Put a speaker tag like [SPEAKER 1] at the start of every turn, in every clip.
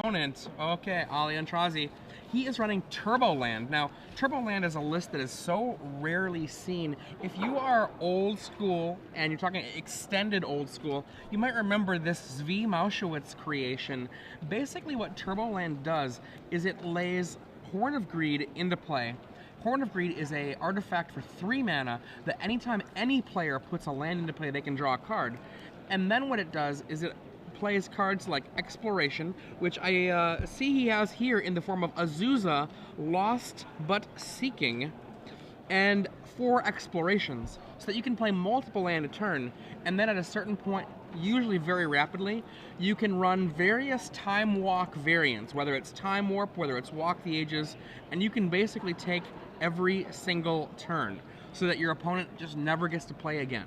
[SPEAKER 1] opponent, okay, Aintrazi, he is running Turboland. Now, Turboland is a list that is so rarely seen. If you are old school, and you're talking extended old school, you might remember this Zvi Mauschewitz creation. Basically what Turboland does is it lays Horn of Greed into play. Horn of Greed is an artifact for 3 mana that anytime any player puts a land into play, they can draw a card. And then what it does is it plays cards like Exploration, which I see he has here in the form of Azusa, Lost but Seeking, and 4 Explorations, so that you can play multiple land a turn, and then at a certain point, usually very rapidly, you can run various Time Walk variants, whether it's Time Warp, whether it's Walk the Ages, and you can basically take every single turn, so that your opponent just never gets to play again.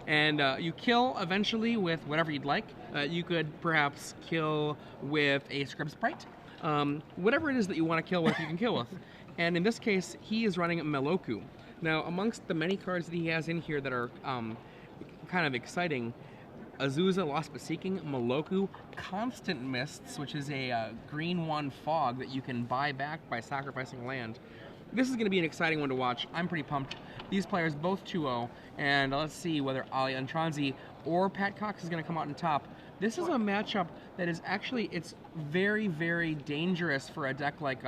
[SPEAKER 1] And you kill eventually with whatever you'd like. You could perhaps kill with a Scrib Sprite. Whatever it is that you want to kill with, you can kill with. And in this case, he is running Meloku. Now, amongst the many cards that he has in here that are kind of exciting, Azusa, Lost but Seeking, Meloku, Constant Mists, which is a green 1 fog that you can buy back by sacrificing land. This is going to be an exciting one to watch. I'm pretty pumped. These players both 2-0, and let's see whether Aintrazi or Pat Cox is going to come out on top. This is a matchup that is actually, it's very, very dangerous for a deck like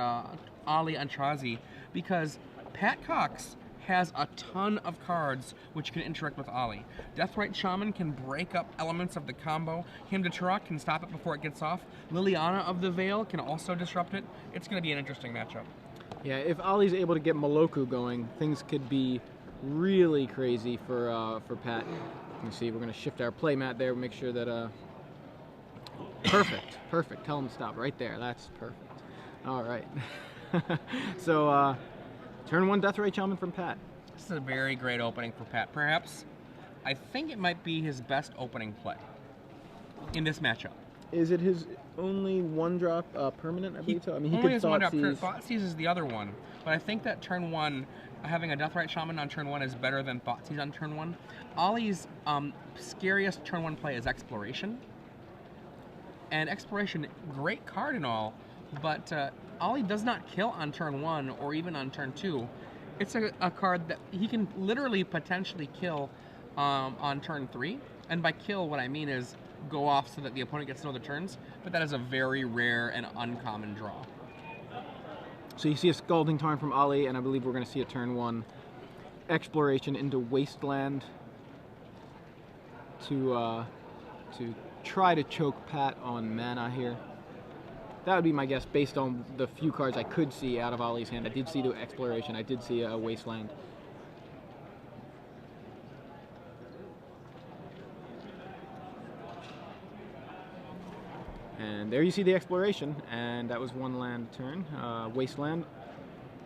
[SPEAKER 1] Aintrazi, because Pat Cox has a ton of cards which can interact with Ali. Deathrite Shaman can break up elements of the combo. Hymn to Turok can stop it before it gets off. Liliana of the Veil can also disrupt it. It's going to be an interesting matchup.
[SPEAKER 2] Yeah, if Ali's able to get Meloku going, things could be really crazy for Pat. You see, we're going to shift our playmat there, make sure that perfect. Tell him to stop right there. That's perfect. All right. So turn 1 Deathrite Shaman from Pat.
[SPEAKER 1] This is a very great opening for Pat. Perhaps, I think it might be his best opening play in this matchup.
[SPEAKER 2] Is it his only 1-drop permanent, I believe so? I mean, he
[SPEAKER 1] only
[SPEAKER 2] could
[SPEAKER 1] has 1-drop.
[SPEAKER 2] Thoughtseize.
[SPEAKER 1] Thoughtseize is the other one, but I think that turn 1, having a Deathrite Shaman on turn 1 is better than Thoughtseize on turn 1. Ollie's scariest turn 1 play is Exploration. And Exploration, great card and all, but Ollie does not kill on turn 1 or even on turn 2. It's a card that he can literally potentially kill on turn 3. And by kill, what I mean is go off so that the opponent gets no other turns, but that is a very rare and uncommon draw.
[SPEAKER 2] So you see a Scalding Tarn from Ali, and I believe we're going to see a turn 1 Exploration into Wasteland to try to choke Pat on mana here. That would be my guess based on the few cards I could see out of Ali's hand. I did see the Exploration, I did see a Wasteland. And there you see the Exploration, and that was 1 land turn, Wasteland,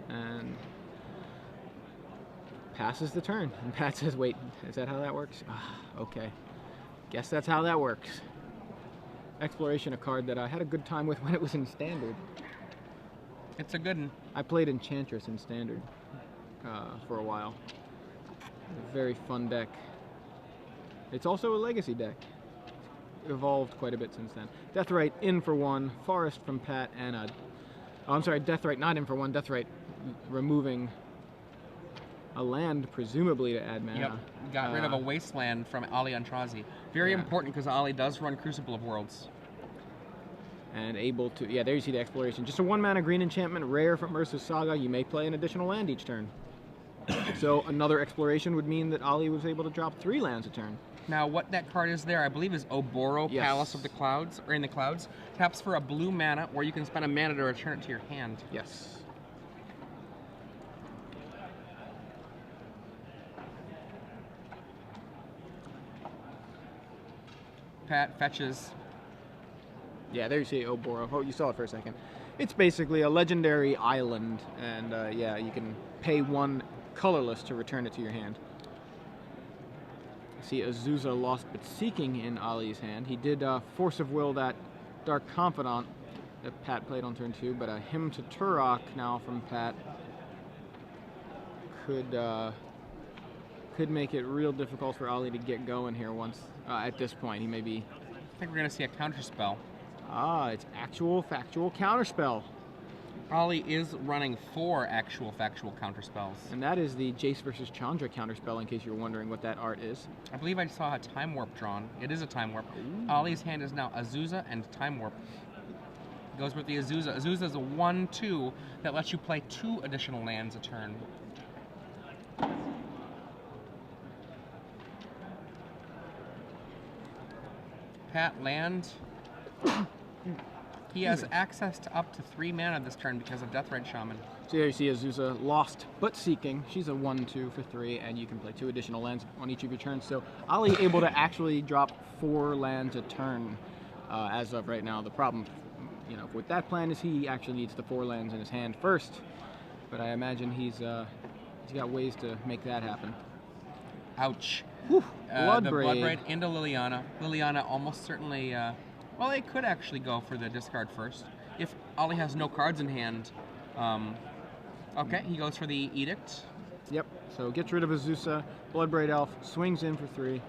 [SPEAKER 2] and passes the turn. And Pat says, wait, is that how that works? Okay, guess that's how that works. Exploration, a card that I had a good time with when it was in Standard.
[SPEAKER 1] It's a good one.
[SPEAKER 2] I played Enchantress in Standard for a while. A very fun deck. It's also a Legacy deck. Evolved quite a bit since then. Deathrite in for 1, Forest from Pat, and Deathrite not in for 1, Deathrite removing a land, presumably to add mana.
[SPEAKER 1] Yep, got rid of a Wasteland from Aintrazi. Very important because Ali does run Crucible of Worlds.
[SPEAKER 2] And able to, yeah, there you see the Exploration. Just a 1-mana green enchantment, rare from Urza's Saga. You may play an additional land each turn. So another Exploration would mean that Ali was able to drop 3 lands a turn.
[SPEAKER 1] Now, what that card is there, I believe, is Oboro,
[SPEAKER 2] yes.
[SPEAKER 1] Palace of the Clouds, or in the Clouds. Taps for a blue mana, or you can spend a mana to return it to your hand.
[SPEAKER 2] Yes.
[SPEAKER 1] Pat fetches.
[SPEAKER 2] Yeah, there you see Oboro. Oh, you saw it for a second. It's basically a legendary island, and yeah, you can pay 1 colorless to return it to your hand. See Azusa Lost but Seeking in Ali's hand. He did Force of Will that Dark Confidant that Pat played on turn 2, but a Hymn to Turok now from Pat could make it real difficult for Ali to get going here once at this point. He may be.
[SPEAKER 1] I think we're going to see a counter spell.
[SPEAKER 2] Ah, it's actual factual counterspell.
[SPEAKER 1] Ollie is running 4 actual factual counterspells.
[SPEAKER 2] And that is the Jace versus Chandra counterspell, in case you're wondering what that art is.
[SPEAKER 1] I believe I saw a Time Warp drawn. It is a Time Warp. Ollie's hand is now Azusa and Time Warp. Goes with the Azusa. Azusa is a 1/2 that lets you play 2 additional lands a turn. Pat land. He has access to up to 3 mana this turn because of Deathrite Shaman.
[SPEAKER 2] So here you see Azusa lost but seeking. She's a 1/2 for 3, and you can play 2 additional lands on each of your turns. So Ollie able to actually drop 4 lands a turn as of right now. The problem, with that plan is he actually needs the 4 lands in his hand first. But I imagine he's got ways to make that happen.
[SPEAKER 1] Ouch.
[SPEAKER 2] Whew.
[SPEAKER 1] The
[SPEAKER 2] Bloodbraid.
[SPEAKER 1] Bloodbraid into Liliana. Liliana almost certainly. Well, they could actually go for the discard first if Ollie has no cards in hand. Okay, he goes for the Edict.
[SPEAKER 2] Yep. So gets rid of Azusa. Bloodbraid Elf swings in for 3,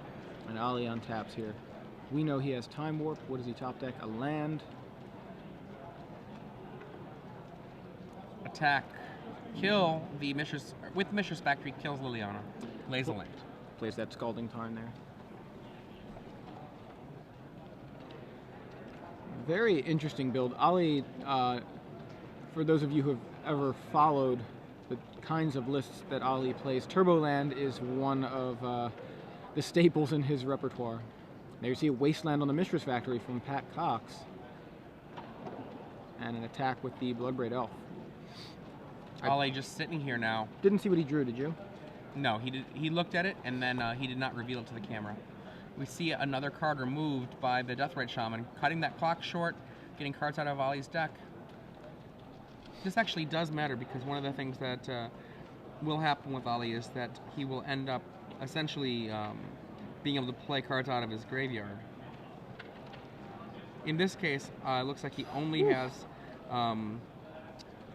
[SPEAKER 2] and Ollie untaps here. We know he has Time Warp. What does he top deck? A land.
[SPEAKER 1] Attack. Kill the Mishra's. With Mishra's Factory, kills Liliana. Lays a land.
[SPEAKER 2] Plays that Scalding Tarn there. Very interesting build. Ollie, for those of you who have ever followed the kinds of lists that Ollie plays, Turboland is one of the staples in his repertoire. There you see a Wasteland on the Mistress Factory from Pat Cox. And an attack with the Bloodbraid Elf.
[SPEAKER 1] Ollie just sitting here now.
[SPEAKER 2] Didn't see what he drew, did you?
[SPEAKER 1] No, he did. He looked at it and then he did not reveal it to the camera. We see another card removed by the Deathrite Shaman, cutting that clock short, getting cards out of Ollie's deck. This actually does matter because one of the things that will happen with Ollie is that he will end up essentially being able to play cards out of his graveyard. In this case, it looks like he only has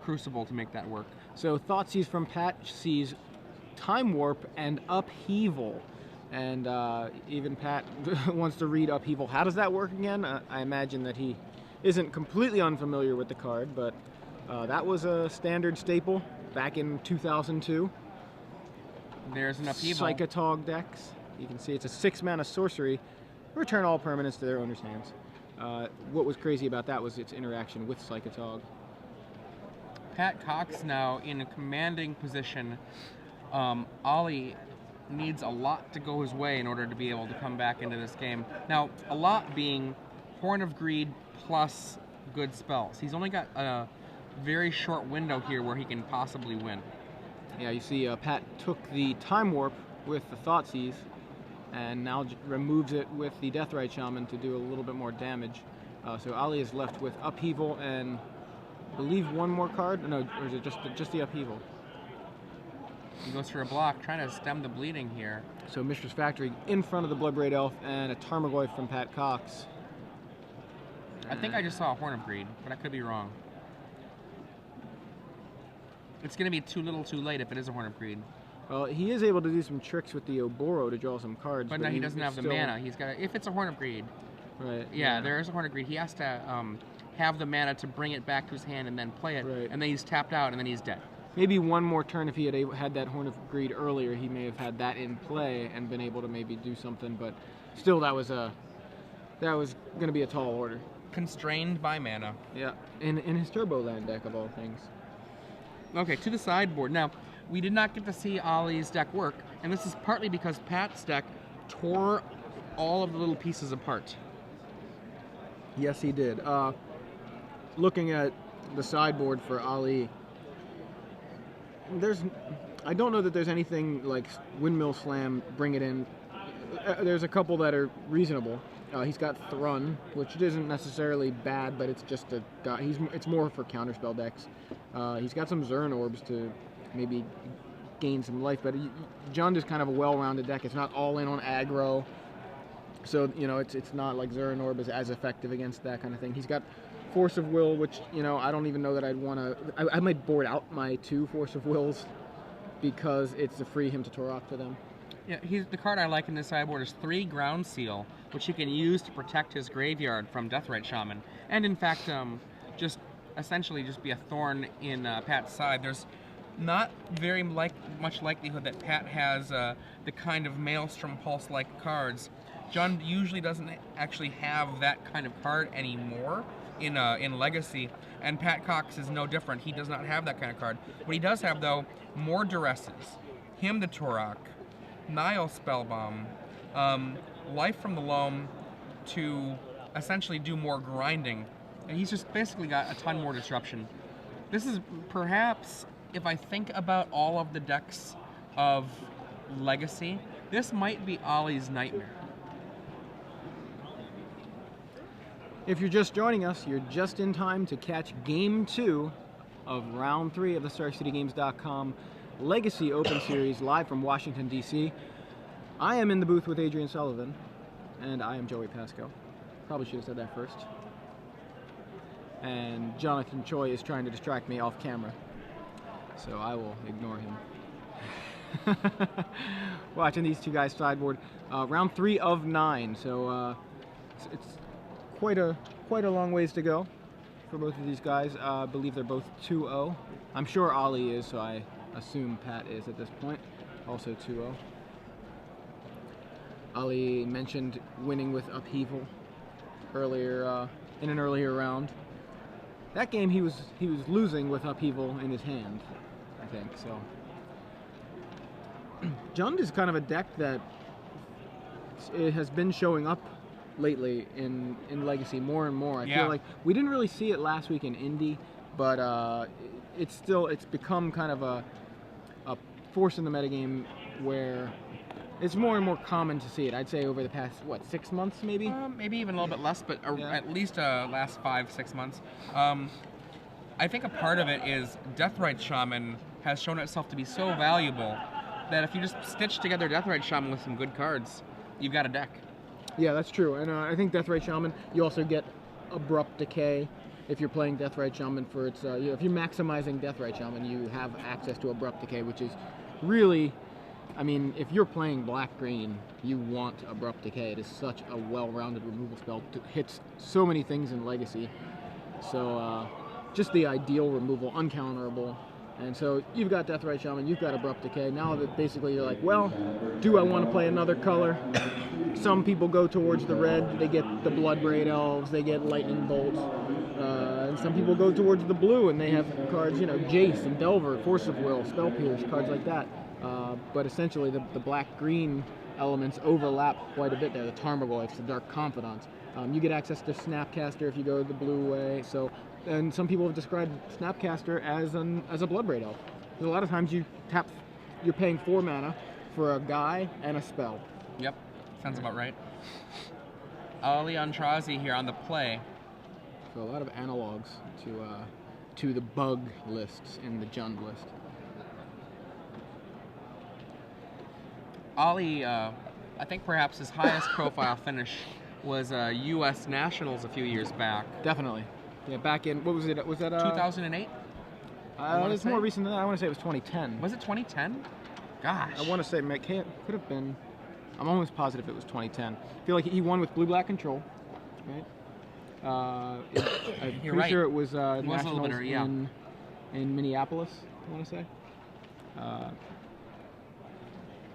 [SPEAKER 1] Crucible to make that work.
[SPEAKER 2] So Thoughtseize from Pat sees Time Warp and Upheaval. And even Pat wants to read Upheaval. How does that work again? I imagine that he isn't completely unfamiliar with the card, but that was a standard staple back in 2002.
[SPEAKER 1] There's an Upheaval.
[SPEAKER 2] Psychotog decks. You can see it's a 6-mana sorcery. Return all permanents to their owner's hands. What was crazy about that was its interaction with Psychotog.
[SPEAKER 1] Pat Cox now in a commanding position. Ollie needs a lot to go his way in order to be able to come back into this game. Now, a lot being Horn of Greed plus good spells. He's only got a very short window here where he can possibly win.
[SPEAKER 2] Yeah, you see Pat took the Time Warp with the Thoughtseize and now removes it with the Deathrite Shaman to do a little bit more damage. So Ollie is left with Upheaval and I believe one more card? No, or is it just the Upheaval?
[SPEAKER 1] He goes for a block, trying to stem the bleeding here.
[SPEAKER 2] So Mistress Factory in front of the Bloodbraid Elf and a Tarmogoyf from Pat Cox.
[SPEAKER 1] I think I just saw a Horn of Greed, but I could be wrong. It's going to be too little too late if it is a Horn of Greed.
[SPEAKER 2] Well, he is able to do some tricks with the Oboro to draw some cards.
[SPEAKER 1] But no, he doesn't have the mana. He's got. If it's a Horn of Greed.
[SPEAKER 2] Right.
[SPEAKER 1] Yeah, there is a Horn of Greed. He has to have the mana to bring it back to his hand and then play it.
[SPEAKER 2] Right.
[SPEAKER 1] And then he's tapped out and then he's dead.
[SPEAKER 2] Maybe one more turn if he had that Horn of Greed earlier, he may have had that in play and been able to maybe do something. But still, that was going to be a tall order.
[SPEAKER 1] Constrained by mana.
[SPEAKER 2] Yeah, in his Turboland deck of all things.
[SPEAKER 1] Okay, to the sideboard. Now, we did not get to see Ollie's deck work, and this is partly because Pat's deck tore all of the little pieces apart.
[SPEAKER 2] Yes, he did. Looking at the sideboard for Ollie, I don't know that there's anything like Windmill Slam, Bring It In. There's a couple that are reasonable. He's got Thrun, which isn't necessarily bad, but it's just a guy. It's more for counterspell decks. He's got some Zern Orbs to maybe gain some life, but Jund is kind of a well-rounded deck. It's not all in on aggro, so it's not like Zern Orb is as effective against that kind of thing. He's got Force of Will, which I don't even know that I'd want to. I might board out my 2 Force of Wills because it's to free him to Torok to them.
[SPEAKER 1] Yeah, the card I like in this sideboard is 3 Ground Seal, which he can use to protect his graveyard from Deathrite Shaman. and in fact, just essentially just be a thorn in Pat's side. There's not very much likelihood that Pat has the kind of Maelstrom Pulse-like cards. John usually doesn't actually have that kind of card anymore in Legacy, and Pat Cox is no different. He does not have that kind of card. What he does have, though, more Duresses, Hymn to Turok, Nile Spellbomb, Life from the Loam to essentially do more grinding, and he's just basically got a ton more disruption. This is perhaps, if I think about all of the decks of Legacy, this might be Ollie's nightmare.
[SPEAKER 2] If you're just joining us, you're just in time to catch Game 2 of Round 3 of the StarCityGames.com Legacy Open Series live from Washington, D.C. I am in the booth with Adrian Sullivan, and I am Joey Pasco. Probably should have said that first. And Jonathan Choi is trying to distract me off camera, so I will ignore him. Watching these two guys sideboard. Round 3 of 9, so it's quite a long ways to go for both of these guys. I believe they're both 2-0. I'm sure Ollie is, so I assume Pat is at this point, also 2-0. Ollie mentioned winning with Upheaval earlier in an earlier round. That game he was losing with Upheaval in his hand, I think. So Jund is kind of a deck that it has been showing up lately in Legacy more and more. I feel like we didn't really see it last week in Indy, but it's become kind of a force in the metagame where it's more and more common to see it. I'd say over the past, 6 months maybe?
[SPEAKER 1] Maybe even a little bit less, but at least last 5-6 months. I think a part of it is Deathrite Shaman has shown itself to be so valuable that if you just stitch together Deathrite Shaman with some good cards, you've got a deck.
[SPEAKER 2] Yeah, that's true. And I think Deathrite Shaman, you also get Abrupt Decay. If you're playing Deathrite Shaman for its, if you're maximizing Deathrite Shaman, you have access to Abrupt Decay, which is really, I mean, if you're playing black-green, you want Abrupt Decay. It is such a well-rounded removal spell. It hits so many things in Legacy. So, just the ideal removal, uncounterable. And so you've got Deathrite Shaman, you've got Abrupt Decay. Now that basically you're like, well, do I want to play another color? Some people go towards the red, they get the Bloodbraid Elves, they get Lightning Bolts. And some people go towards the blue and they have cards, Jace and Delver, Force of Will, Spell Pierce, cards like that. But essentially the black-green elements overlap quite a bit there. The Tarmogoyfs, the Dark Confidants. You get access to Snapcaster if you go the blue way. So, and some people have described Snapcaster as a Bloodbraid Elf. Because a lot of times you're paying 4 mana for a guy and a spell.
[SPEAKER 1] Yep, sounds about right. Ollie Aintrazi here on the play.
[SPEAKER 2] So a lot of analogs to the bug lists in the Jund list.
[SPEAKER 1] Ollie, I think perhaps his highest profile finish was U.S. Nationals a few years back.
[SPEAKER 2] Definitely. Yeah, back in, what was it? Was that
[SPEAKER 1] 2008?
[SPEAKER 2] It's more recent than that. I want to say it was 2010.
[SPEAKER 1] Was it 2010? Gosh.
[SPEAKER 2] I want to say it could have been. I'm almost positive it was 2010. I feel like he won with Blue-Black Control, right? I'm pretty sure it was Nationals
[SPEAKER 1] winner, yeah.
[SPEAKER 2] in Minneapolis, I want to say.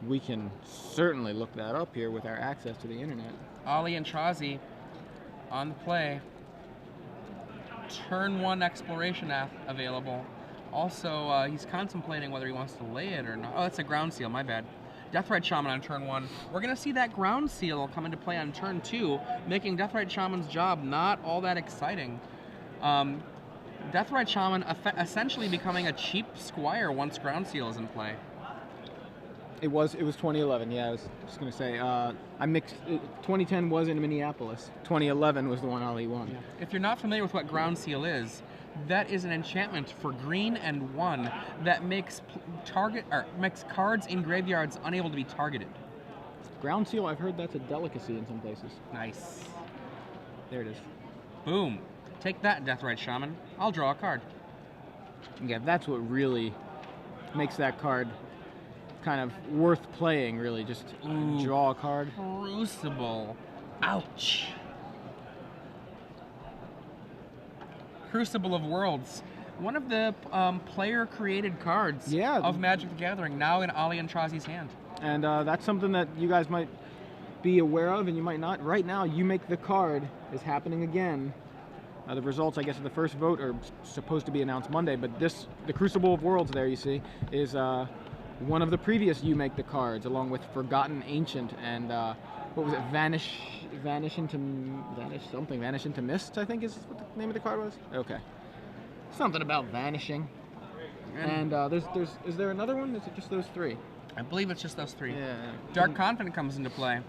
[SPEAKER 2] We can certainly look that up here with our access to the internet.
[SPEAKER 1] Ollie Aintrazi on the play. Turn 1 Exploration available. Also, he's contemplating whether he wants to lay it or not. Oh, that's a Ground Seal, my bad. Deathrite Shaman on turn 1. We're going to see that Ground Seal come into play on turn 2, making Deathrite Shaman's job not all that exciting. Deathrite Shaman essentially becoming a cheap Squire once Ground Seal is in play.
[SPEAKER 2] It was 2011, yeah, I was just going to say. I mixed, 2010 was in Minneapolis. 2011 was the one Ollie won.
[SPEAKER 1] Yeah. If you're not familiar with what Ground Seal is, that is an enchantment for green and 1 that makes cards in graveyards unable to be targeted.
[SPEAKER 2] Ground Seal, I've heard that's a delicacy in some places.
[SPEAKER 1] Nice.
[SPEAKER 2] There it is.
[SPEAKER 1] Boom. Take that, Deathrite Shaman. I'll draw a card.
[SPEAKER 2] Yeah, that's what really makes that card kind of worth playing, really. Just draw a card.
[SPEAKER 1] Crucible. Ouch. Crucible of Worlds. One of the player-created cards of Magic the Gathering, now in Ali Aintrazi's hand.
[SPEAKER 2] And that's something that you guys might be aware of, and you might not. Right now, You Make the Card is happening again. The results, I guess, of the first vote are supposed to be announced Monday, but the Crucible of Worlds there, you see, is one of the previous You Make the Cards, along with Forgotten Ancient and, what was it, Vanish into Mist, I think is what the name of the card was? Okay. Something about vanishing. And is there another one? Is it just those three?
[SPEAKER 1] I believe it's just those three.
[SPEAKER 2] Yeah.
[SPEAKER 1] Dark Confidant comes into play.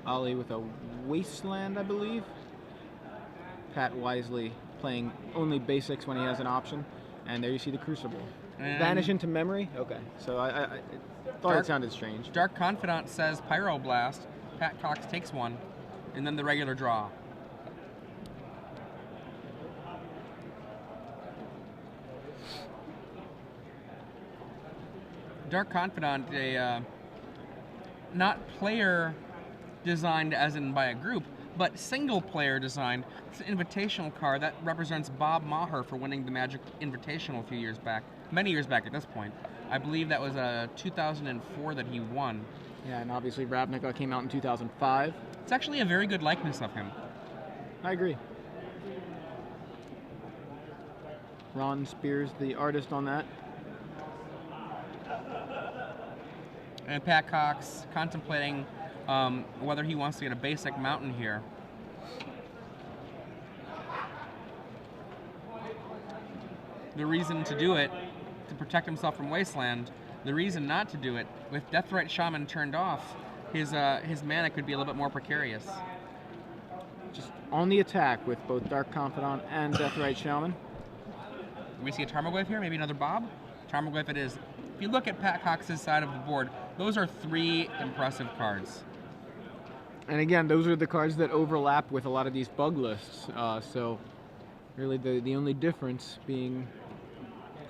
[SPEAKER 2] Ali with a Wasteland, I believe. Pat wisely playing only basics when he has an option. And there you see the Crucible. And Vanish into Memory? Okay. So I thought it sounded strange.
[SPEAKER 1] Dark Confidant says Pyroblast. Pat Cox takes one. And then the regular draw. Dark Confidant, not player designed as in by a group, but single player designed. It's an invitational card that represents Bob Maher for winning the Magic Invitational a few years back, many years back at this point. I believe that was 2004 that he won.
[SPEAKER 2] Yeah, and obviously Ravnica came out in 2005.
[SPEAKER 1] It's actually a very good likeness of him.
[SPEAKER 2] I agree. Ron Spears, the artist on that.
[SPEAKER 1] And Pat Cox contemplating whether he wants to get a basic mountain here. The reason to do it, to protect himself from Wasteland. The reason not to do it, with Deathrite Shaman turned off, his mana could be a little bit more precarious.
[SPEAKER 2] Just on the attack with both Dark Confidant and Deathrite Shaman.
[SPEAKER 1] We see a Tarmogoyf here, maybe another Bob? Tarmogoyf it is. If you look at Pat Cox's side of the board, those are three impressive cards.
[SPEAKER 2] And again, those are the cards that overlap with a lot of these bug lists. So really the only difference being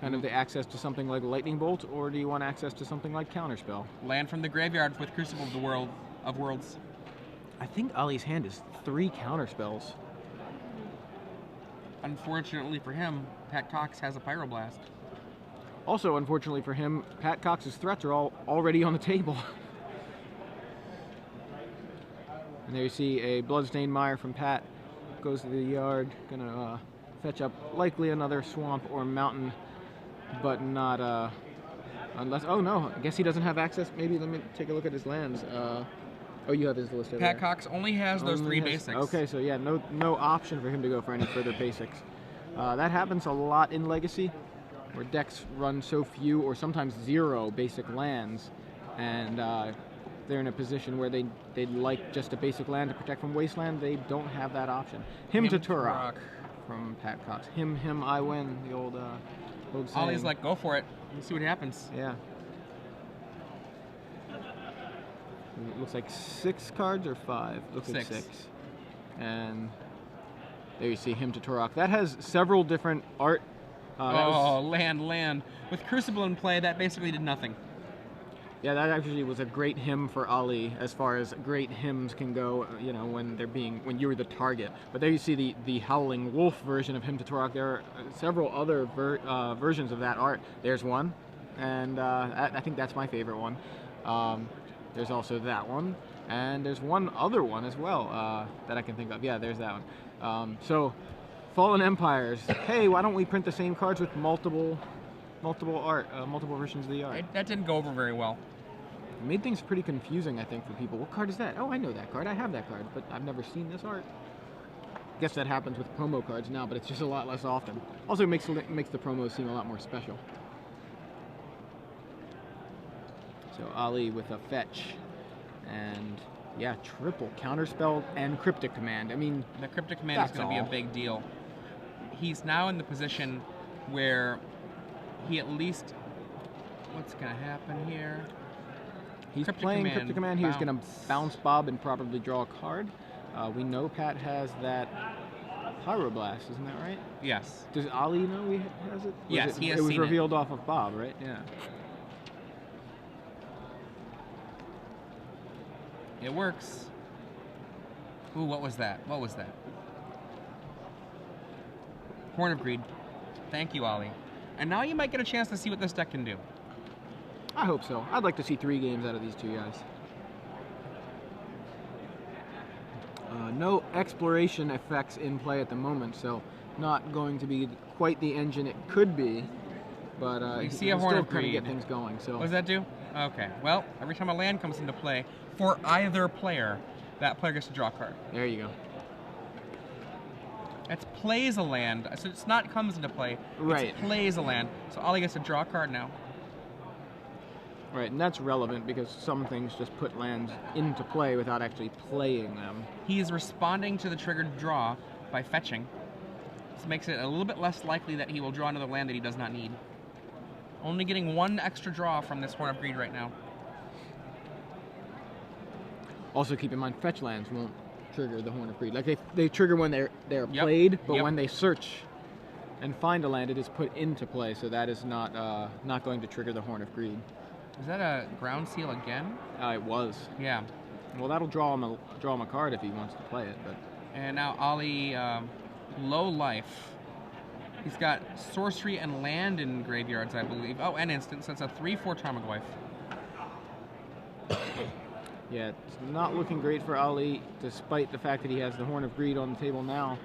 [SPEAKER 2] kind of the access to something like Lightning Bolt, or do you want access to something like Counterspell?
[SPEAKER 1] Land from the graveyard with Crucible of Worlds.
[SPEAKER 2] I think Ali's hand is 3 Counterspells.
[SPEAKER 1] Unfortunately for him, Pat Cox has a Pyroblast.
[SPEAKER 2] Also, unfortunately for him, Pat Cox's threats are all already on the table. And there you see a Bloodstained Mire from Pat. Goes to the yard, gonna fetch up likely another swamp or mountain, but not unless. Oh no, I guess he doesn't have access. Maybe let me take a look at his lands. Oh, you have his list over
[SPEAKER 1] Pat
[SPEAKER 2] there.
[SPEAKER 1] Cox only has those three basics.
[SPEAKER 2] Okay, so yeah, no option for him to go for any further basics. That happens a lot in Legacy, where decks run so few or sometimes 0 basic lands, and they're in a position where they'd like just a basic land to protect from Wasteland. They don't have that option. Him to Turok from Pat Cox. Him, I win. The old saying.
[SPEAKER 1] Ollie's like, go for it. Let's see what happens.
[SPEAKER 2] Yeah. It looks like 6 cards or 5? Looks like 6. And there you see Him to Turok. That has several different art.
[SPEAKER 1] Land. With Crucible in play, that basically did nothing.
[SPEAKER 2] Yeah, that actually was a great hymn for Ali, as far as great hymns can go, you know, when you're the target. But there you see the Howling Wolf version of Him to Turok. There are several other versions of that art. There's one, and I think that's my favorite one. There's also that one, and there's one other one as well that I can think of. Yeah, there's that one. So, Fallen Empires. Hey, why don't we print the same cards with multiple versions of the art?
[SPEAKER 1] That didn't go over very well.
[SPEAKER 2] It made things pretty confusing, I think, for people. What card is that? Oh, I know that card. I have that card, but I've never seen this art. I guess that happens with promo cards now, but it's just a lot less often. Also, it makes the promos seem a lot more special. So Ali with a fetch, and yeah, triple Counterspell and Cryptic Command. I mean,
[SPEAKER 1] the Cryptic Command is going to be a big deal. He's now in the position where he at least, what's going to happen here?
[SPEAKER 2] He's playing Cryptic Command. He's going to bounce Bob and probably draw a card. We know Pat has that Pyroblast, isn't that right?
[SPEAKER 1] Yes.
[SPEAKER 2] Does Ali know he has it?
[SPEAKER 1] Yes, he has
[SPEAKER 2] seen it.
[SPEAKER 1] It was
[SPEAKER 2] revealed off of Bob, right? Yeah.
[SPEAKER 1] It works. Ooh, what was that? What was that? Horn of Greed. Thank you, Ollie. And now you might get a chance to see what this deck can do.
[SPEAKER 2] I hope so. I'd like to see 3 games out of these 2 guys. No exploration effects in play at the moment, so not going to be quite the engine it could be. But
[SPEAKER 1] you see a Horn of Greed.
[SPEAKER 2] Get things going. So
[SPEAKER 1] what does that do? Okay. Well, every time a land comes into play for either player, that player gets to draw a card.
[SPEAKER 2] There you go.
[SPEAKER 1] It's plays a land, so it's not comes into play.
[SPEAKER 2] Right.
[SPEAKER 1] It's plays a land. So Ollie gets to draw a card now.
[SPEAKER 2] Right, and that's relevant because some things just put lands into play without actually playing them.
[SPEAKER 1] He is responding to the triggered draw by fetching. This makes it a little bit less likely that he will draw another land that he does not need. Only getting 1 extra draw from this Horn of Greed right now.
[SPEAKER 2] Also keep in mind, fetch lands won't trigger the Horn of Greed. Like they trigger when they're
[SPEAKER 1] Yep.
[SPEAKER 2] played, but
[SPEAKER 1] Yep.
[SPEAKER 2] when they search and find a land, it is put into play, so that is not going to trigger the Horn of Greed.
[SPEAKER 1] Is that a ground seal again?
[SPEAKER 2] It was.
[SPEAKER 1] Yeah.
[SPEAKER 2] Well, that'll draw him a card if he wants to play it. But
[SPEAKER 1] And now Ollie, low life. He's got sorcery and land in graveyards, I believe. Oh, and instant, so it's a 3/4 Tarmogoyf.
[SPEAKER 2] yeah, it's not looking great for Ali, despite the fact that he has the Horn of Greed on the table now.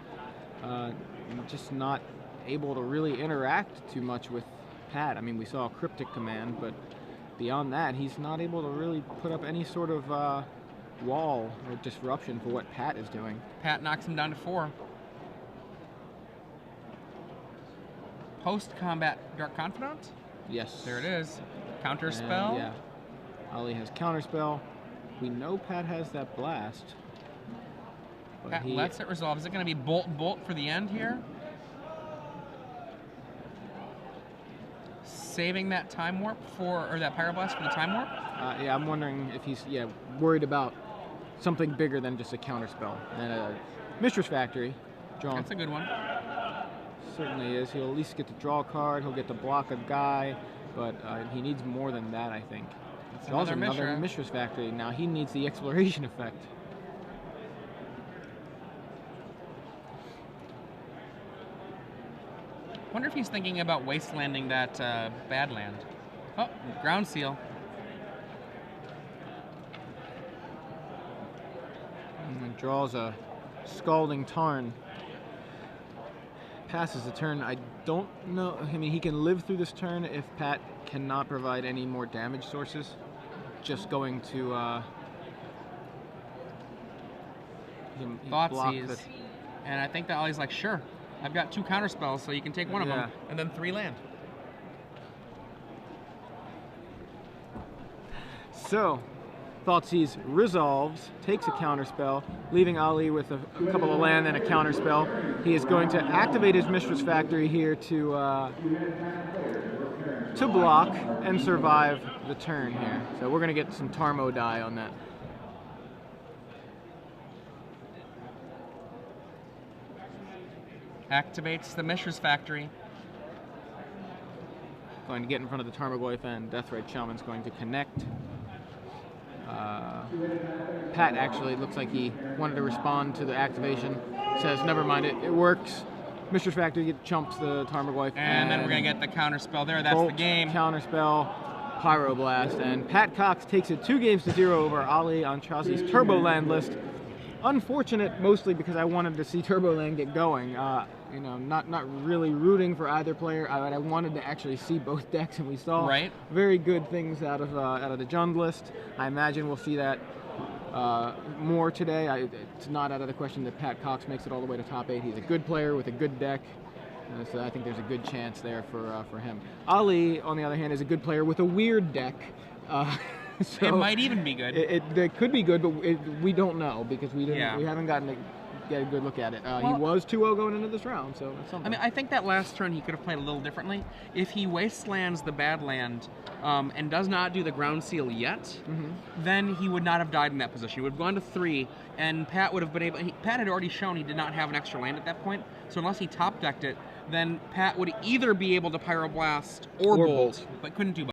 [SPEAKER 2] Just not able to really interact too much with Pat. I mean, we saw a Cryptic Command, but beyond that, he's not able to really put up any sort of wall or disruption for what Pat is doing.
[SPEAKER 1] Pat knocks him down to 4. Post-combat Dark Confidant?
[SPEAKER 2] Yes.
[SPEAKER 1] There it is. Counter
[SPEAKER 2] And,
[SPEAKER 1] spell.
[SPEAKER 2] yeah. Ali has Counterspell. We know Pat has that Blast. But
[SPEAKER 1] Pat
[SPEAKER 2] he
[SPEAKER 1] lets it resolve. Is it going to be bolt for the end here? Saving that time warp or that pyroblast for the time warp?
[SPEAKER 2] yeah, I'm wondering if he's worried about something bigger than just a Counterspell. And a Mistress Factory. Drawn.
[SPEAKER 1] That's a good one.
[SPEAKER 2] Certainly is. He'll at least get to draw a card. He'll get to block a guy, but he needs more than that, I think.
[SPEAKER 1] It's
[SPEAKER 2] Also
[SPEAKER 1] another
[SPEAKER 2] another Mistress Factory. Now he needs the exploration effect.
[SPEAKER 1] Wonder if he's thinking about wastelanding that bad land. Oh, ground seal.
[SPEAKER 2] And draws a Scalding Tarn. Passes the turn. I don't know. I mean, he can live through this turn if Pat cannot provide any more damage sources. Just going to block
[SPEAKER 1] Thoughtseize. And I think that Ollie's like, sure, I've got 2 counter spells, so you can take one of them, and then 3 land.
[SPEAKER 2] So, Thoughtseize resolves, takes a counterspell, leaving Ali with a couple of land and a counterspell. He is going to activate his Mistress Factory here to block and survive the turn here. So we're going to get some Tarmo die on that.
[SPEAKER 1] Activates the Mistress Factory.
[SPEAKER 2] Going to get in front of the Tarmogoyf, and Deathrite Shaman's going to connect. Pat actually looks like he wanted to respond to the activation. Says, never mind, it works. Mistress Factory chumps the Tarmogoyf.
[SPEAKER 1] And then we're going to get the counter spell there. That's
[SPEAKER 2] Bolt,
[SPEAKER 1] the game.
[SPEAKER 2] Counterspell, Pyroblast, and Pat Cox takes it 2-0 over Ali Aintrazi's Turbo Land list. Unfortunate, mostly because I wanted to see Turbo Land get going. You know, not really rooting for either player. I wanted to actually see both decks, and we saw very good things out of the Jund list. I imagine we'll see that more today. It's not out of the question that Pat Cox makes it all the way to top 8. He's a good player with a good deck, so I think there's a good chance there for him. Ali, on the other hand, is a good player with a weird deck. So
[SPEAKER 1] it might even be good.
[SPEAKER 2] It could be good, but we don't know because we haven't gotten to get a good look at it. He was 2-0 going into this round, so that's something.
[SPEAKER 1] I mean, I think that last turn he could have played a little differently. If he wastelands the bad land and does not do the ground seal yet, then he would not have died in that position. He would have gone to 3, and Pat would have been able. Pat had already shown he did not have an extra land at that point, so unless he top decked it, then Pat would either be able to Pyroblast or Bolt, but couldn't do both.